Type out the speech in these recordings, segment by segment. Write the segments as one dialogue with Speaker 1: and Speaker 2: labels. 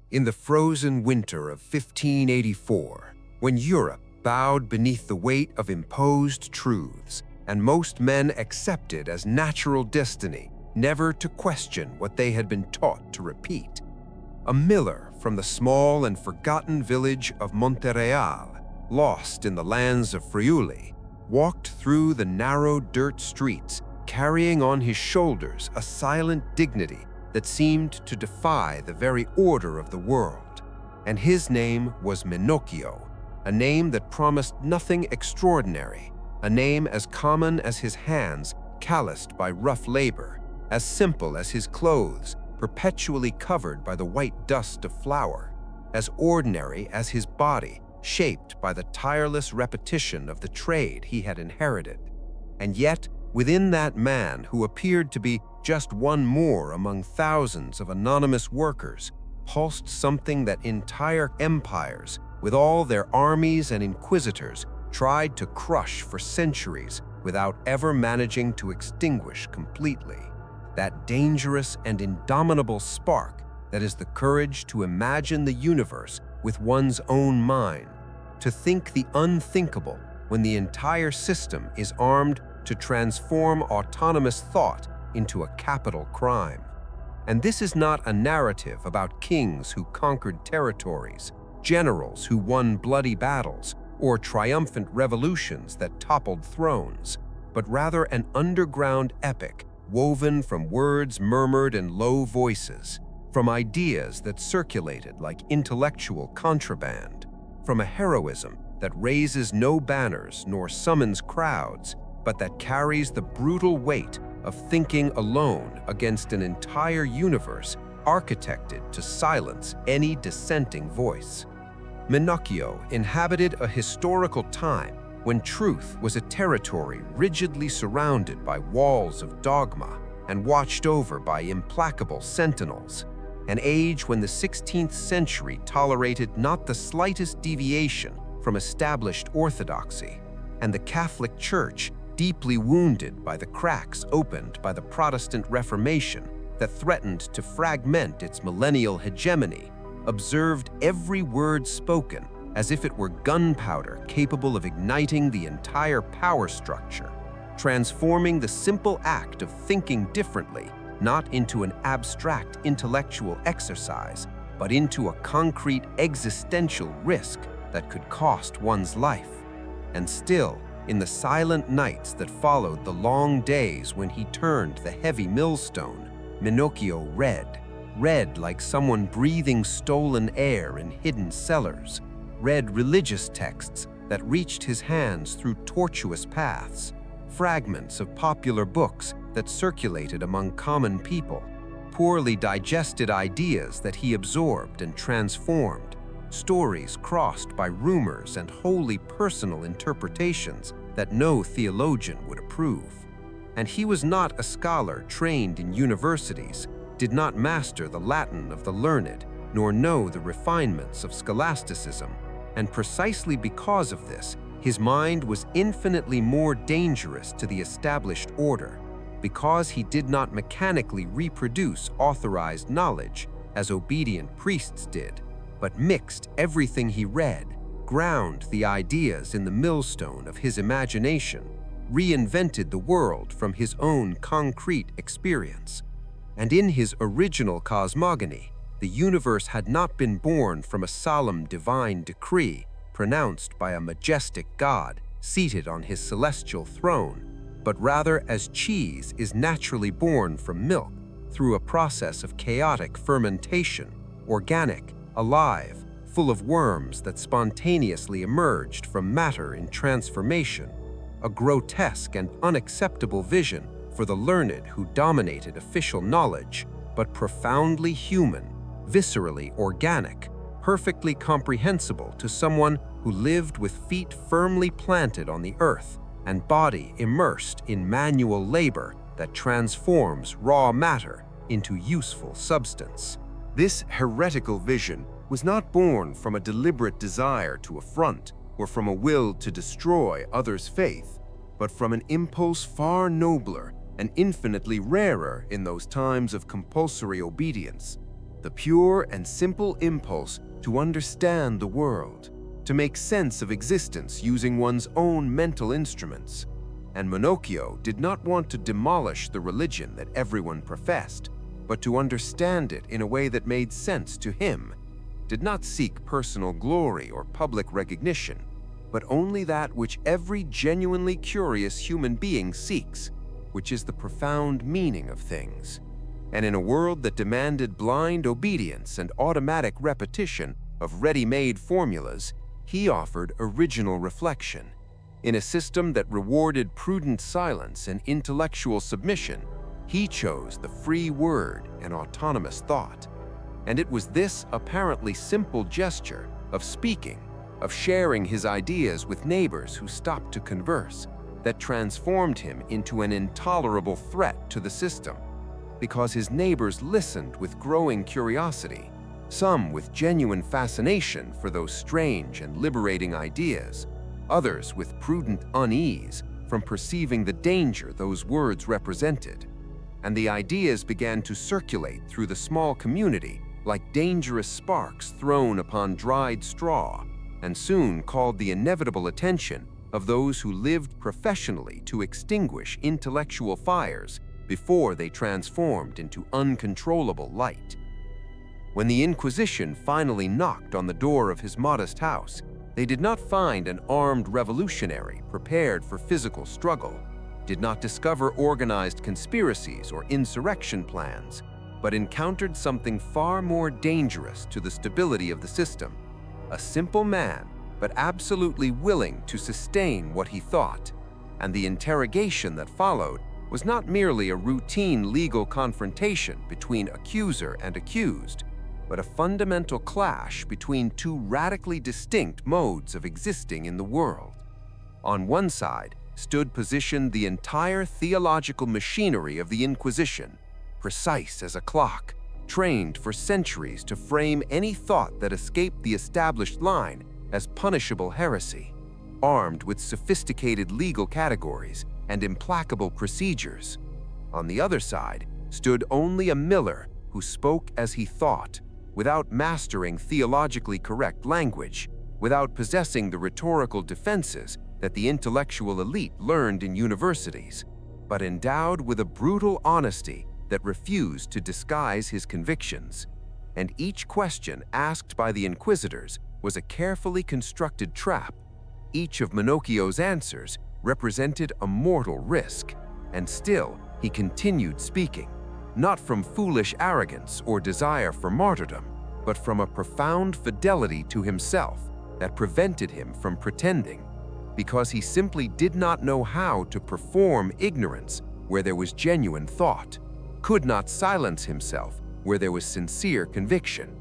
Speaker 1: In the frozen winter of 1584, when Europe bowed beneath the weight of imposed truths, and most men accepted as natural destiny, never to question what they had been taught to repeat, a miller from the small and forgotten village of Montereal, lost in the lands of Friuli, walked through the narrow dirt streets, carrying on his shoulders a silent dignity that seemed to defy the very order of the world. And his name was Menocchio, a name that promised nothing extraordinary, a name as common as his hands calloused by rough labor, as simple as his clothes perpetually covered by the white dust of flour, as ordinary as his body shaped by the tireless repetition of the trade he had inherited. And yet, within that man who appeared to be just one more among thousands of anonymous workers, pulsed something that entire empires, with all their armies and inquisitors, tried to crush for centuries without ever managing to extinguish completely. That dangerous and indomitable spark that is the courage to imagine the universe with one's own mind, to think the unthinkable when the entire system is armed to transform autonomous thought into a capital crime. And this is not a narrative about kings who conquered territories, generals who won bloody battles, or triumphant revolutions that toppled thrones, but rather an underground epic woven from words murmured in low voices, from ideas that circulated like intellectual contraband, from a heroism that raises no banners nor summons crowds, but that carries the brutal weight of thinking alone against an entire universe architected to silence any dissenting voice. Menocchio inhabited a historical time when truth was a territory rigidly surrounded by walls of dogma and watched over by implacable sentinels, an age when the 16th century tolerated not the slightest deviation from established orthodoxy, and the Catholic Church, deeply wounded by the cracks opened by the Protestant Reformation that threatened to fragment its millennial hegemony, observed every word spoken as if it were gunpowder capable of igniting the entire power structure, transforming the simple act of thinking differently not into an abstract intellectual exercise, but into a concrete existential risk that could cost one's life. And still, in the silent nights that followed the long days when he turned the heavy millstone, Menocchio read like someone breathing stolen air in hidden cellars, read religious texts that reached his hands through tortuous paths, fragments of popular books that circulated among common people, poorly digested ideas that he absorbed and transformed, stories crossed by rumors and wholly personal interpretations that no theologian would approve. And he was not a scholar trained in universities, did not master the Latin of the learned, nor know the refinements of scholasticism, and precisely because of this, his mind was infinitely more dangerous to the established order, because he did not mechanically reproduce authorized knowledge as obedient priests did, but mixed everything he read, ground the ideas in the millstone of his imagination, reinvented the world from his own concrete experience. And in his original cosmogony, the universe had not been born from a solemn divine decree pronounced by a majestic God seated on his celestial throne, but rather as cheese is naturally born from milk through a process of chaotic fermentation, organic, alive, full of worms that spontaneously emerged from matter in transformation, a grotesque and unacceptable vision for the learned who dominated official knowledge, but profoundly human, viscerally organic, perfectly comprehensible to someone who lived with feet firmly planted on the earth and body immersed in manual labor that transforms raw matter into useful substance. This heretical vision was not born from a deliberate desire to affront or from a will to destroy others' faith, but from an impulse far nobler and infinitely rarer in those times of compulsory obedience, the pure and simple impulse to understand the world, to make sense of existence using one's own mental instruments. And Menocchio did not want to demolish the religion that everyone professed, but to understand it in a way that made sense to him, did not seek personal glory or public recognition, but only that which every genuinely curious human being seeks, which is the profound meaning of things. And in a world that demanded blind obedience and automatic repetition of ready-made formulas, he offered original reflection. In a system that rewarded prudent silence and intellectual submission, he chose the free word and autonomous thought. And it was this apparently simple gesture of speaking, of sharing his ideas with neighbors who stopped to converse, that transformed him into an intolerable threat to the system. Because his neighbors listened with growing curiosity, some with genuine fascination for those strange and liberating ideas, others with prudent unease from perceiving the danger those words represented. And the ideas began to circulate through the small community like dangerous sparks thrown upon dried straw, and soon called the inevitable attention of those who lived professionally to extinguish intellectual fires before they transformed into uncontrollable light. When the Inquisition finally knocked on the door of his modest house, they did not find an armed revolutionary prepared for physical struggle, did not discover organized conspiracies or insurrection plans, but encountered something far more dangerous to the stability of the system: a simple man, but absolutely willing to sustain what he thought. And the interrogation that followed was not merely a routine legal confrontation between accuser and accused, but a fundamental clash between two radically distinct modes of existing in the world. On one side stood positioned the entire theological machinery of the Inquisition, precise as a clock, trained for centuries to frame any thought that escaped the established line as punishable heresy, armed with sophisticated legal categories and implacable procedures. On the other side stood only a miller who spoke as he thought, without mastering theologically correct language, without possessing the rhetorical defenses that the intellectual elite learned in universities, but endowed with a brutal honesty that refused to disguise his convictions. And each question asked by the inquisitors was a carefully constructed trap. Each of Menocchio's answers represented a mortal risk, and still he continued speaking, not from foolish arrogance or desire for martyrdom, but from a profound fidelity to himself that prevented him from pretending, because he simply did not know how to perform ignorance where there was genuine thought, could not silence himself where there was sincere conviction.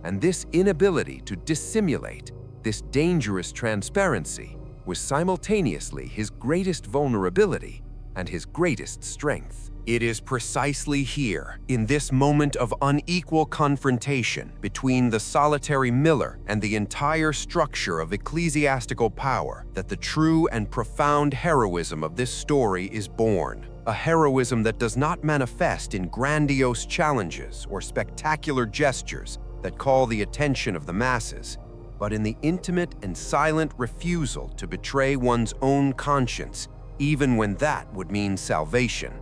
Speaker 1: And this inability to dissimulate, this dangerous transparency, was simultaneously his greatest vulnerability and his greatest strength. It is precisely here, in this moment of unequal confrontation between the solitary miller and the entire structure of ecclesiastical power, that the true and profound heroism of this story is born. A heroism that does not manifest in grandiose challenges or spectacular gestures that call the attention of the masses, but in the intimate and silent refusal to betray one's own conscience, even when that would mean salvation.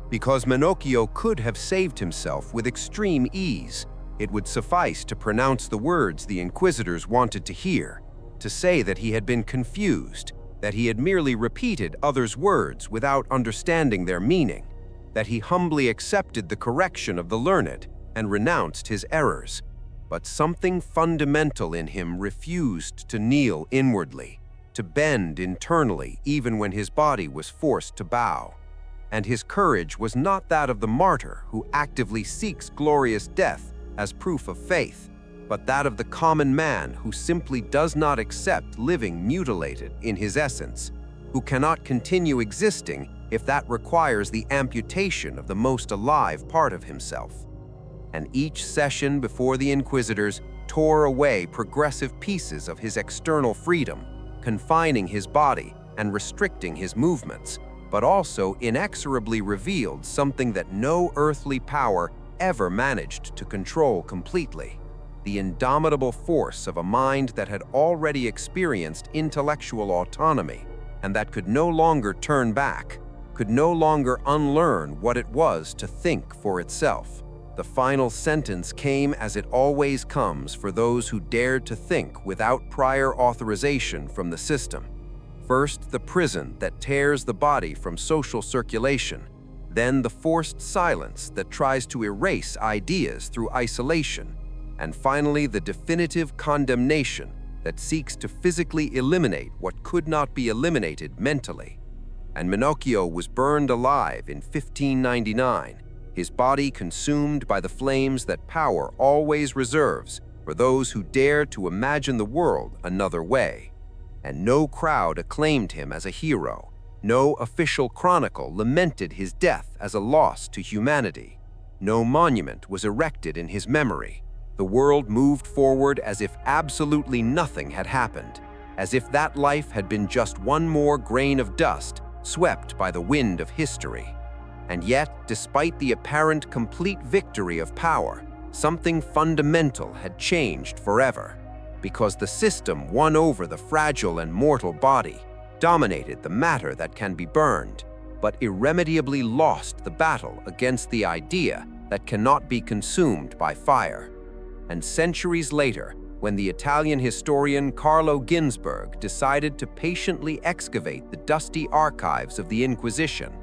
Speaker 1: Because Menocchio could have saved himself with extreme ease, it would suffice to pronounce the words the inquisitors wanted to hear, to say that he had been confused, that he had merely repeated others' words without understanding their meaning, that he humbly accepted the correction of the learned and renounced his errors. But something fundamental in him refused to kneel inwardly, to bend internally even when his body was forced to bow. And his courage was not that of the martyr who actively seeks glorious death as proof of faith, but that of the common man who simply does not accept living mutilated in his essence, who cannot continue existing if that requires the amputation of the most alive part of himself. And each session before the inquisitors tore away progressive pieces of his external freedom, confining his body and restricting his movements, but also inexorably revealed something that no earthly power ever managed to control completely. The indomitable force of a mind that had already experienced intellectual autonomy and that could no longer turn back, could no longer unlearn what it was to think for itself. The final sentence came as it always comes for those who dared to think without prior authorization from the system. First, the prison that tears the body from social circulation, then the forced silence that tries to erase ideas through isolation, and finally the definitive condemnation that seeks to physically eliminate what could not be eliminated mentally. And Minocchio was burned alive in 1599, his body consumed by the flames that power always reserves for those who dare to imagine the world another way. And no crowd acclaimed him as a hero. No official chronicle lamented his death as a loss to humanity. No monument was erected in his memory. The world moved forward as if absolutely nothing had happened, as if that life had been just one more grain of dust swept by the wind of history. And yet, despite the apparent complete victory of power, something fundamental had changed forever, because the system won over the fragile and mortal body, dominated the matter that can be burned, but irremediably lost the battle against the idea that cannot be consumed by fire. And centuries later, when the Italian historian Carlo Ginzburg decided to patiently excavate the dusty archives of the Inquisition,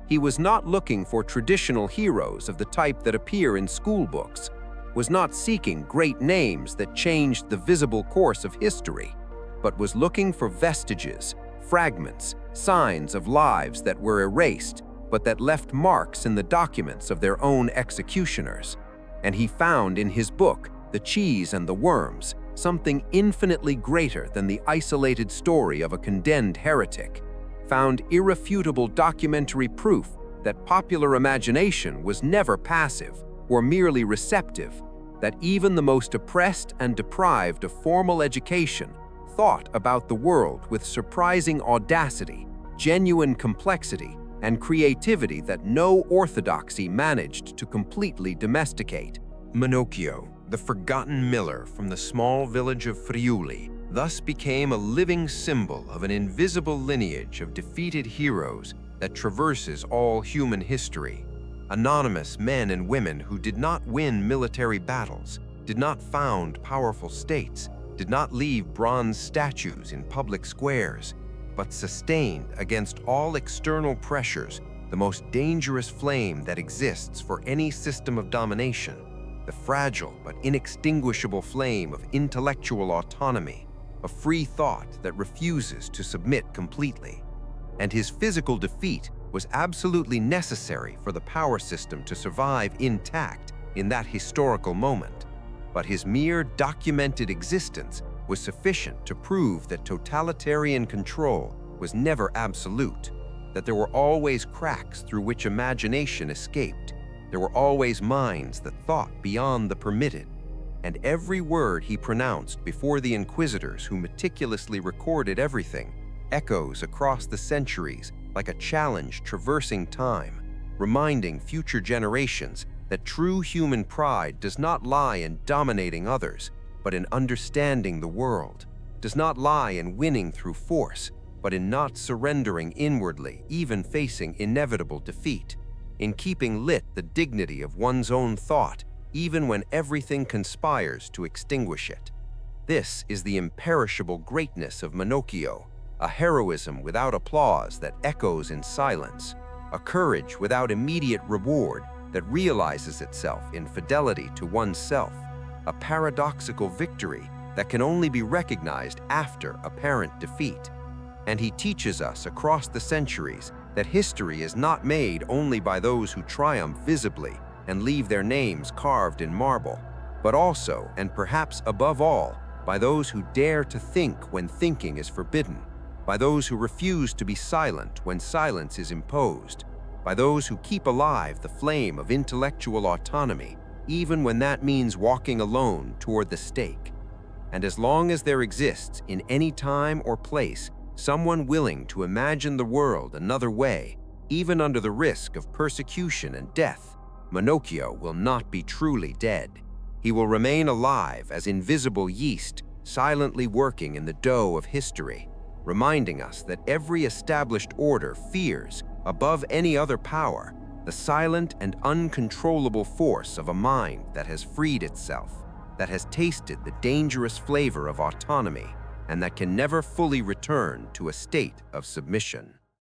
Speaker 1: he was not looking for traditional heroes of the type that appear in school books, was not seeking great names that changed the visible course of history, but was looking for vestiges, fragments, signs of lives that were erased, but that left marks in the documents of their own executioners. And he found in his book, The Cheese and the Worms, something infinitely greater than the isolated story of a condemned heretic, found irrefutable documentary proof that popular imagination was never passive or merely receptive, that even the most oppressed and deprived of formal education thought about the world with surprising audacity, genuine complexity, and creativity that no orthodoxy managed to completely domesticate. Minocchio, the forgotten miller from the small village of Friuli, thus became a living symbol of an invisible lineage of defeated heroes that traverses all human history. Anonymous men and women who did not win military battles, did not found powerful states, did not leave bronze statues in public squares, but sustained against all external pressures the most dangerous flame that exists for any system of domination, the fragile but inextinguishable flame of intellectual autonomy, a free thought that refuses to submit completely. And his physical defeat was absolutely necessary for the power system to survive intact in that historical moment. But his mere documented existence was sufficient to prove that totalitarian control was never absolute, that there were always cracks through which imagination escaped. There were always minds that thought beyond the permitted, and every word he pronounced before the inquisitors who meticulously recorded everything echoes across the centuries like a challenge traversing time, reminding future generations that true human pride does not lie in dominating others, but in understanding the world, does not lie in winning through force, but in not surrendering inwardly, even facing inevitable defeat, in keeping lit the dignity of one's own thought, even when everything conspires to extinguish it. This is the imperishable greatness of Minocchio, a heroism without applause that echoes in silence, a courage without immediate reward that realizes itself in fidelity to oneself, a paradoxical victory that can only be recognized after apparent defeat. And he teaches us across the centuries that history is not made only by those who triumph visibly and leave their names carved in marble, but also, and perhaps above all, by those who dare to think when thinking is forbidden, by those who refuse to be silent when silence is imposed, by those who keep alive the flame of intellectual autonomy, even when that means walking alone toward the stake. And as long as there exists in any time or place someone willing to imagine the world another way, even under the risk of persecution and death, Pinocchio will not be truly dead. He will remain alive as invisible yeast, silently working in the dough of history, reminding us that every established order fears, above any other power, the silent and uncontrollable force of a mind that has freed itself, that has tasted the dangerous flavor of autonomy, and that can never fully return to a state of submission.